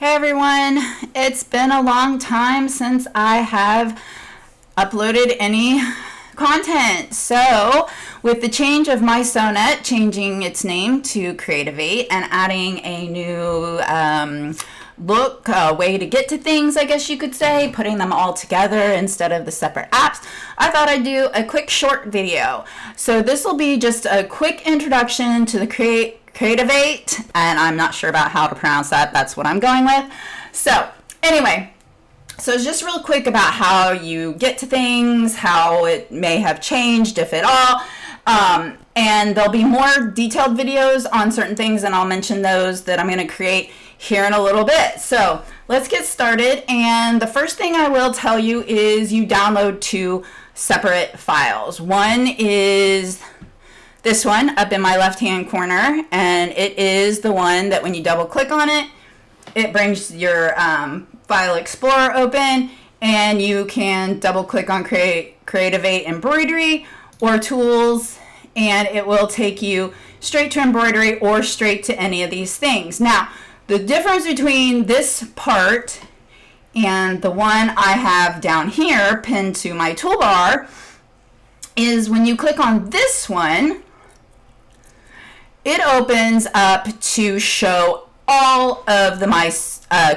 Hey everyone, it's been a long time since I have uploaded any content. So with the change of mySewnet changing its name to Creativate and adding a new look, way to get to things, I guess you could say, putting them all together instead of the separate apps, I thought I'd do a quick short video. So this will be just a quick introduction to the Creativate, and I'm not sure about how to pronounce that. That's what I'm going with. So anyway, so it's just real quick about how you get to things, how it may have changed, if at all. And there'll be more detailed videos on certain things, and I'll mention those that I'm going to create here in a little bit. So let's get started. And the first thing I will tell you is you download two separate files. One is this one up in my left hand corner, and it is the one that when you double click on it, it brings your file explorer open, and you can double click on Creativate Embroidery or Tools, and it will take you straight to Embroidery or straight to any of these things. Now, the difference between this part and the one I have down here pinned to my toolbar is when you click on this one, it opens up to show all of the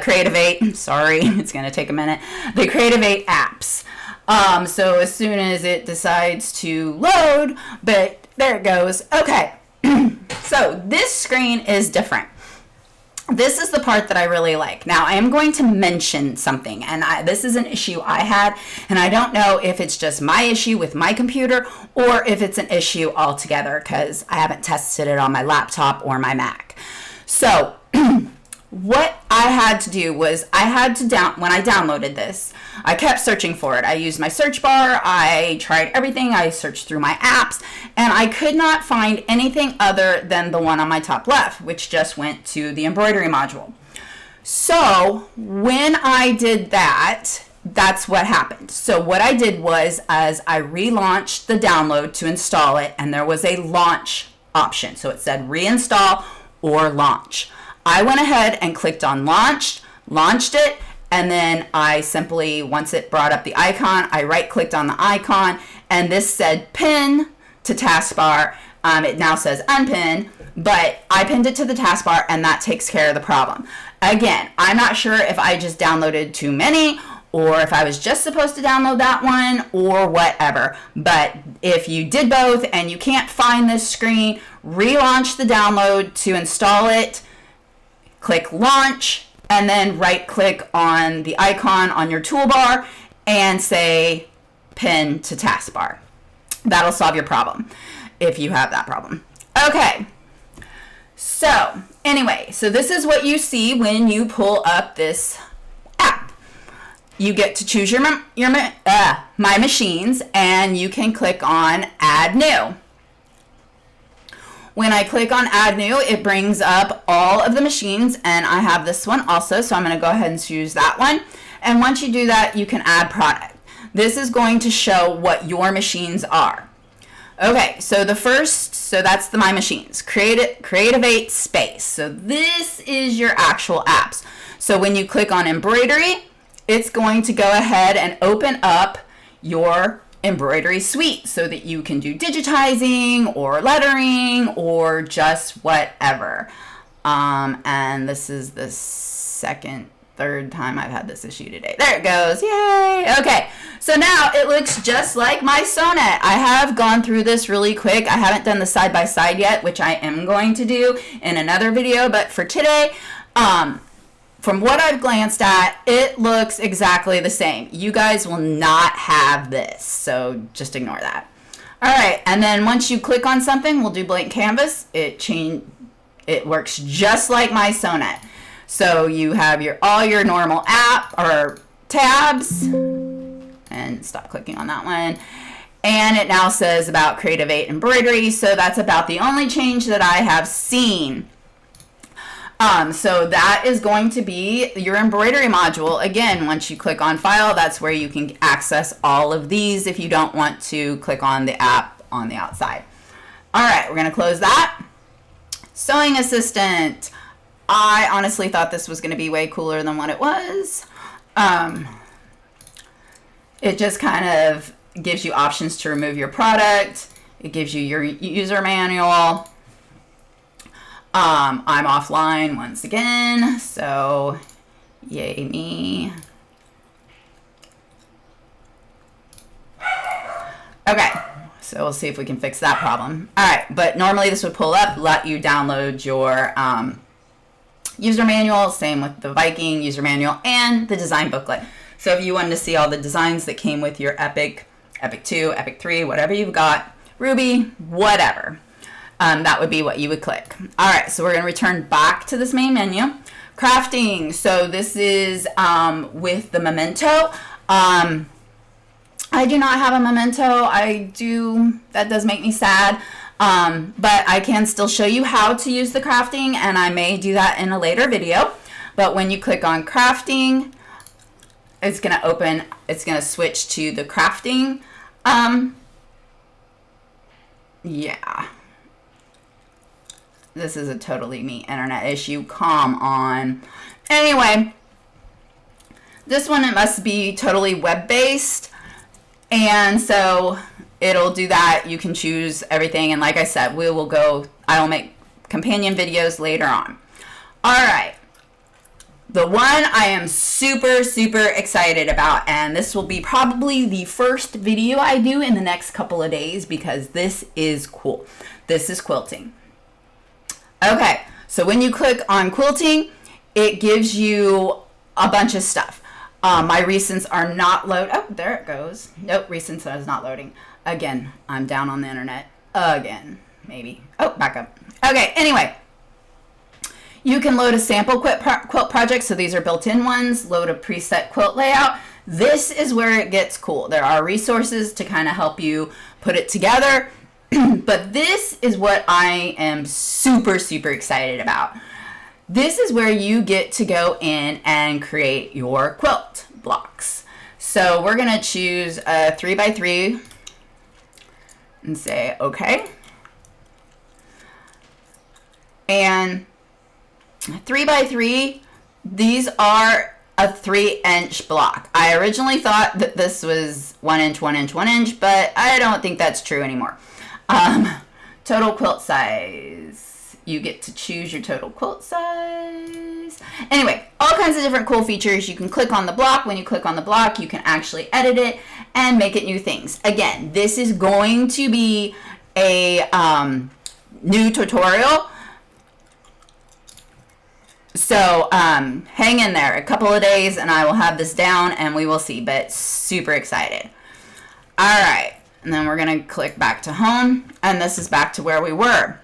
Creativate, sorry, it's going to take a minute, the Creativate apps. So as soon as it decides to load, but there it goes. Okay, so this screen is different. This is the part that I really like. Now, I am going to mention something, and this is an issue I had, and I don't know if it's just my issue with my computer or if it's an issue altogether because I haven't tested it on my laptop or my Mac. So what I had to do was when I downloaded this, I kept searching for it. I used my search bar, I tried everything, I searched through my apps, and I could not find anything other than the one on my top left, which just went to the embroidery module. So when I did that, that's what happened. So what I did was, as I relaunched the download to install it, and there was a launch option. So it said reinstall or launch. I went ahead and clicked on launched it, and then I simply, once it brought up the icon, I right-clicked on the icon, and this said pin to taskbar. It now says unpin, but I pinned it to the taskbar, and that takes care of the problem. Again, I'm not sure if I just downloaded too many, or if I was just supposed to download that one, or whatever. But if you did both and you can't find this screen, relaunch the download to install it, click launch, and then right click on the icon on your toolbar and say pin to taskbar. That'll solve your problem if you have that problem. Okay, so anyway, so this is what you see when you pull up this app. You get to choose My Machines, and you can click on Add New. When I click on Add New, it brings up all of the machines, and I have this one also, so I'm going to go ahead and choose that one. And once you do that, you can add product. This is going to show what your machines are. Okay, so that's the My Machines. Creativate Space. So this is your actual apps. So when you click on Embroidery, it's going to go ahead and open up your embroidery suite so that you can do digitizing or lettering or just whatever. And this is the third time I've had this issue today. There it goes. Yay. Okay. So now it looks just like mySewnet. I have gone through this really quick. I haven't done the side by side yet, which I am going to do in another video, but for today, from what I've glanced at, it looks exactly the same. You guys will not have this, so just ignore that. All right, and then once you click on something, we'll do blank canvas. It works just like mySewnet. So you have all your normal app or tabs, and stop clicking on that one. And it now says about Creativate Embroidery, so that's about the only change that I have seen. So that is going to be your embroidery module. Again, once you click on file, that's where you can access all of these if you don't want to click on the app on the outside. All right, we're going to close that. Sewing Assistant. I honestly thought this was going to be way cooler than what it was. It just kind of gives you options to remove your product. It gives you your user manual. I'm offline once again, so yay me. Okay, so we'll see if we can fix that problem. All right, but normally this would pull up, let you download your user manual, same with the Viking user manual and the design booklet. So if you wanted to see all the designs that came with your Epic, Epic 2, Epic 3, whatever you've got, Ruby, whatever, that would be what you would click. All right, so we're going to return back to this main menu. Crafting, so this is with the memento. I do not have a memento. That does make me sad. But I can still show you how to use the crafting, and I may do that in a later video. But when you click on crafting, it's going to switch to the crafting. Yeah. This is a totally me internet issue. Come on. Anyway, this one, it must be totally web-based. And so it'll do that. You can choose everything. And like I said, I will make companion videos later on. All right. The one I am super, super excited about, and this will be probably the first video I do in the next couple of days because this is cool. This is quilting. Okay. So when you click on quilting, it gives you a bunch of stuff. My recents are not load. Oh, there it goes. Nope, recents is not loading. Again, I'm down on the internet. Again, maybe. Oh, back up. Okay, anyway. You can load a sample quilt project. So these are built-in ones. Load a preset quilt layout. This is where it gets cool. There are resources to kind of help you put it together. But this is what I am super, super excited about. This is where you get to go in and create your quilt blocks. So we're going to choose a 3x3 and say, okay. And 3x3, these are a 3-inch block. I originally thought that this was 1 inch, 1 inch, 1 inch, but I don't think that's true anymore. Total quilt size. You get to choose your total quilt size. Anyway, all kinds of different cool features. You can click on the block. When you click on the block, you can actually edit it and make it new things. Again, this is going to be a new tutorial. So hang in there a couple of days and I will have this down and we will see, but super excited. All right, and then we're going to click back to home, and this is back to where we were.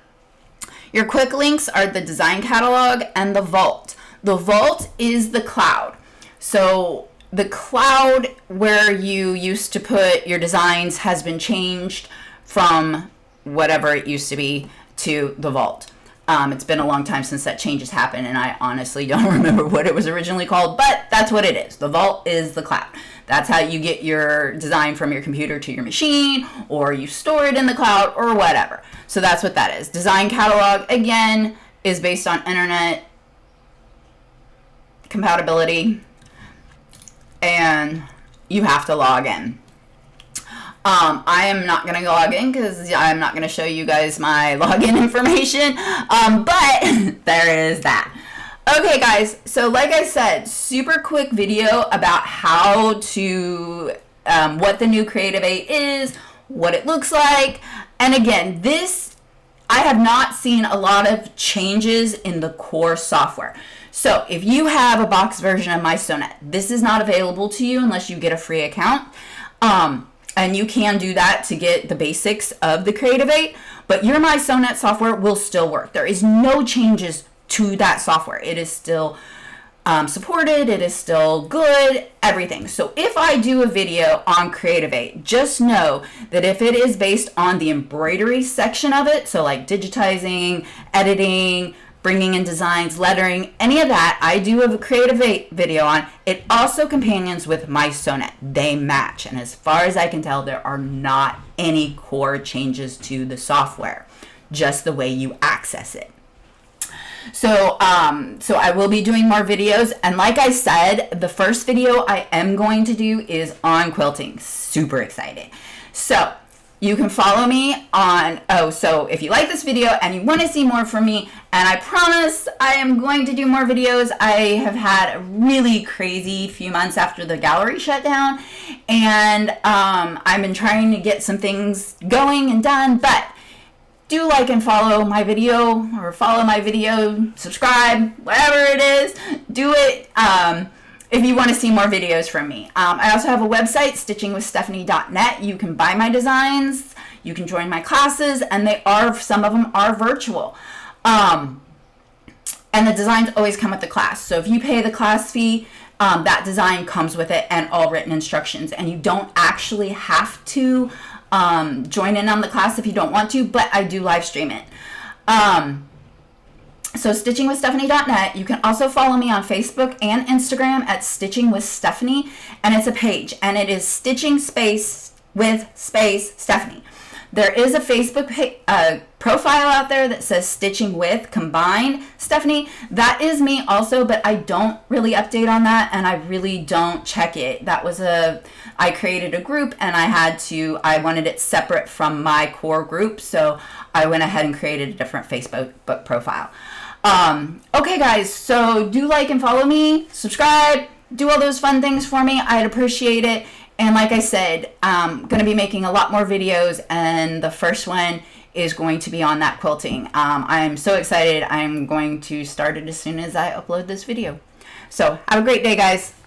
Your quick links are the design catalog and the vault. The vault is the cloud. So the cloud where you used to put your designs has been changed from whatever it used to be to the vault. It's been a long time since that change has happened, and I honestly don't remember what it was originally called, but that's what it is. The vault is the cloud. That's how you get your design from your computer to your machine, or you store it in the cloud, or whatever. So that's what that is. Design catalog, again, is based on internet compatibility, and you have to log in. I am not going to log in because I'm not going to show you guys my login information, but there is that. Okay, guys, so like I said, super quick video about how to, what the new Creativate is, what it looks like, and again, I have not seen a lot of changes in the core software. So if you have a box version of mySewnet, this is not available to you unless you get a free account. And you can do that to get the basics of the Creativate, but your mySewnet software will still work. There is no changes to that software. It is still supported, it is still good, everything. So if I do a video on Creativate, just know that if it is based on the embroidery section of it, so like digitizing, editing, bringing in designs, lettering, any of that, I do have a Creativate video on. It also companions with mySewnet. They match, and as far as I can tell, there are not any core changes to the software, just the way you access it. So, so I will be doing more videos. And like I said, the first video I am going to do is on quilting. Super excited. So you can follow me on, so if you like this video and you want to see more from me, and I promise I am going to do more videos. I have had a really crazy few months after the gallery shut down, and I've been trying to get some things going and done, but do like and follow my video, or follow my video, subscribe, whatever it is, do it. If you want to see more videos from me. I also have a website, stitchingwithstephanie.net. You can buy my designs, you can join my classes, and some of them are virtual. And the designs always come with the class. So if you pay the class fee, that design comes with it and all written instructions. And you don't actually have to join in on the class if you don't want to, but I do live stream it. So stitchingwithstephanie.net. You can also follow me on Facebook and Instagram at Stitching with Stephanie, and it's a page, and it is Stitching space with space Stephanie. There is a Facebook profile out there that says Stitching with combined Stephanie. That is me also, but I don't really update on that, and I really don't check it. That was I created a group, and I wanted it separate from my core group, so I went ahead and created a different Facebook profile. Okay guys, so do like and follow me, subscribe, do all those fun things for me. I'd appreciate it. And like I said, I'm going to be making a lot more videos, and the first one is going to be on that quilting. I'm so excited. I'm going to start it as soon as I upload this video. So have a great day, guys.